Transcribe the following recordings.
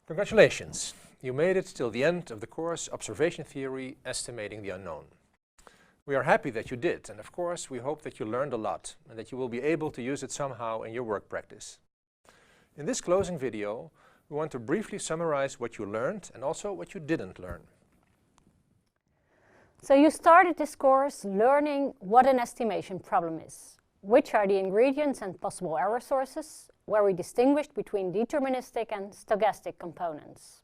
Congratulations! You made it till the end of the course Observation Theory, Estimating the Unknown. We are happy that you did, and of course we hope that you learned a lot and that you will be able to use it somehow in your work practice. In this closing video, we want to briefly summarize what you learned and also what you didn't learn. So you started this course learning what an estimation problem is, which are the ingredients and possible error sources, where we distinguished between deterministic and stochastic components.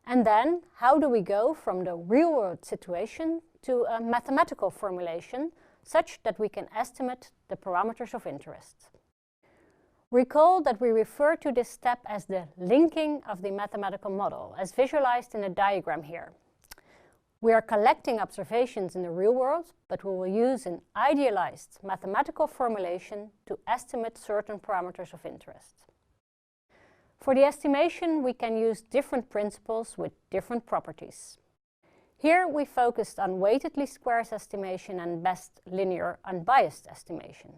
And then, how do we go from the real-world situation to a mathematical formulation such that we can estimate the parameters of interest? Recall that we refer to this step as the linking of the mathematical model, as visualized in the diagram here. We are collecting observations in the real world, but we will use an idealized mathematical formulation to estimate certain parameters of interest. For the estimation, we can use different principles with different properties. Here we focused on weighted least squares estimation and best linear unbiased estimation.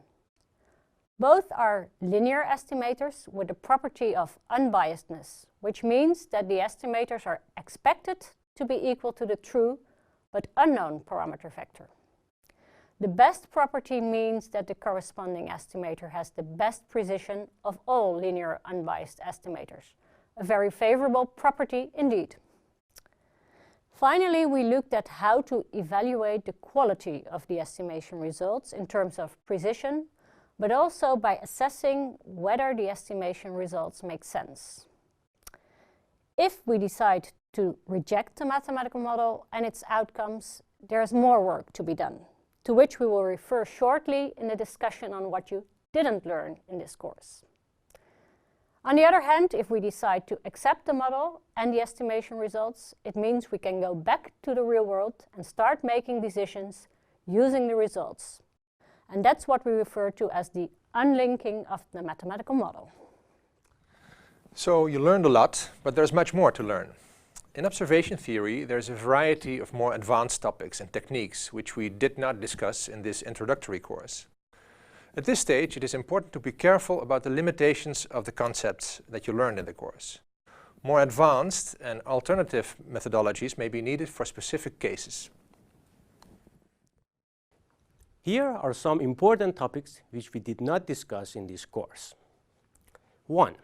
Both are linear estimators with the property of unbiasedness, which means that the estimators are expected to be equal to the true but unknown parameter vector. The best property means that the corresponding estimator has the best precision of all linear unbiased estimators. A very favorable property indeed. Finally, we looked at how to evaluate the quality of the estimation results in terms of precision, but also by assessing whether the estimation results make sense. If we decide to reject the mathematical model and its outcomes, there is more work to be done, to which we will refer shortly in the discussion on what you didn't learn in this course. On the other hand, if we decide to accept the model and the estimation results, it means we can go back to the real world and start making decisions using the results. And that's what we refer to as the unlinking of the mathematical model. So you learned a lot, but there's much more to learn. In observation theory, there's a variety of more advanced topics and techniques which we did not discuss in this introductory course. At this stage, it is important to be careful about the limitations of the concepts that you learned in the course. More advanced and alternative methodologies may be needed for specific cases. Here are some important topics which we did not discuss in this course. 1.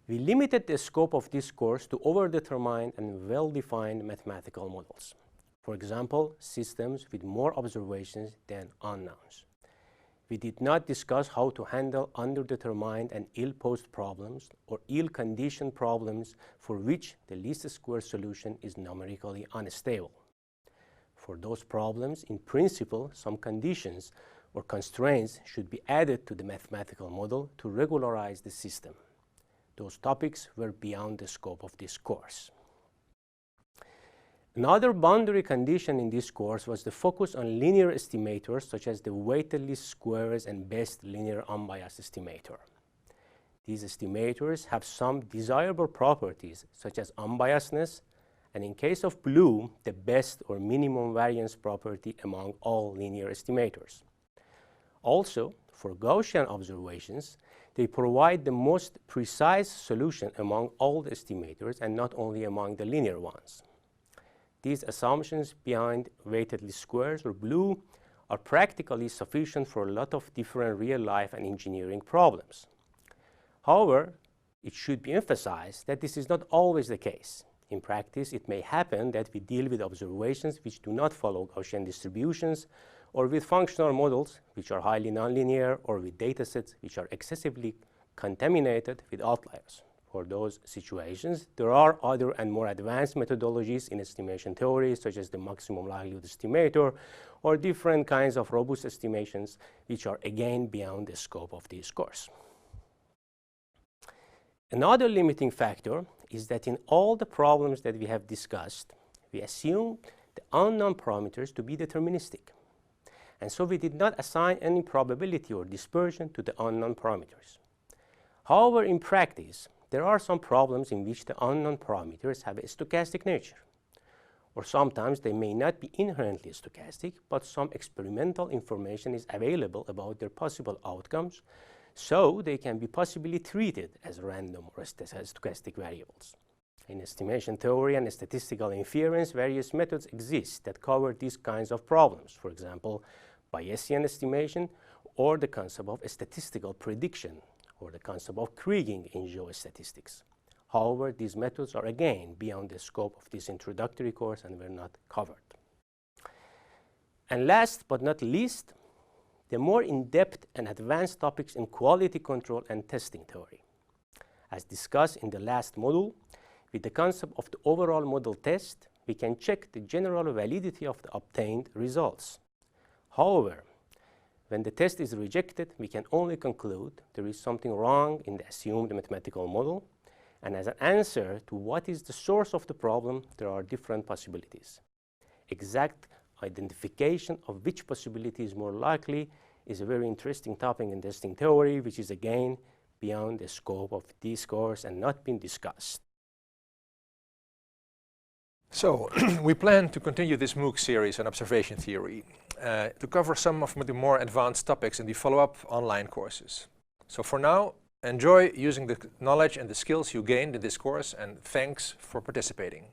We limited the scope of this course to overdetermined and well-defined mathematical models. For example, systems with more observations than unknowns. We did not discuss how to handle underdetermined and ill-posed problems or ill-conditioned problems for which the least square solution is numerically unstable. For those problems, in principle, some conditions or constraints should be added to the mathematical model to regularize the system. Those topics were beyond the scope of this course. Another boundary condition in this course was the focus on linear estimators such as the weighted least squares and best linear unbiased estimator. These estimators have some desirable properties such as unbiasedness and, in case of blue, the best or minimum variance property among all linear estimators. Also, for Gaussian observations, they provide the most precise solution among all the estimators and not only among the linear ones. These assumptions behind weighted least squares or blue are practically sufficient for a lot of different real-life and engineering problems. However, it should be emphasized that this is not always the case. In practice, it may happen that we deal with observations which do not follow Gaussian distributions, or with functional models which are highly nonlinear, or with datasets which are excessively contaminated with outliers. For those situations, there are other and more advanced methodologies in estimation theory, such as the maximum likelihood estimator, or different kinds of robust estimations, which are again beyond the scope of this course. Another limiting factor is that in all the problems that we have discussed, we assume the unknown parameters to be deterministic. And so we did not assign any probability or dispersion to the unknown parameters. However, in practice, there are some problems in which the unknown parameters have a stochastic nature. Or sometimes they may not be inherently stochastic, but some experimental information is available about their possible outcomes, so they can be possibly treated as random or stochastic variables. In estimation theory and statistical inference, various methods exist that cover these kinds of problems. For example, Bayesian estimation, or the concept of statistical prediction, or the concept of kriging in geostatistics. However, these methods are again beyond the scope of this introductory course and were not covered. And last but not least, the more in-depth and advanced topics in quality control and testing theory. As discussed in the last module, with the concept of the overall model test, we can check the general validity of the obtained results. However, when the test is rejected, we can only conclude there is something wrong in the assumed mathematical model, and as an answer to what is the source of the problem, there are different possibilities. Exact identification of which possibility is more likely is a very interesting topic in testing theory, which is again beyond the scope of this course and not been discussed. So, we plan to continue this MOOC series on observation theory to cover some of the more advanced topics in the follow-up online courses. So for now, enjoy using the knowledge and the skills you gained in this course, and thanks for participating.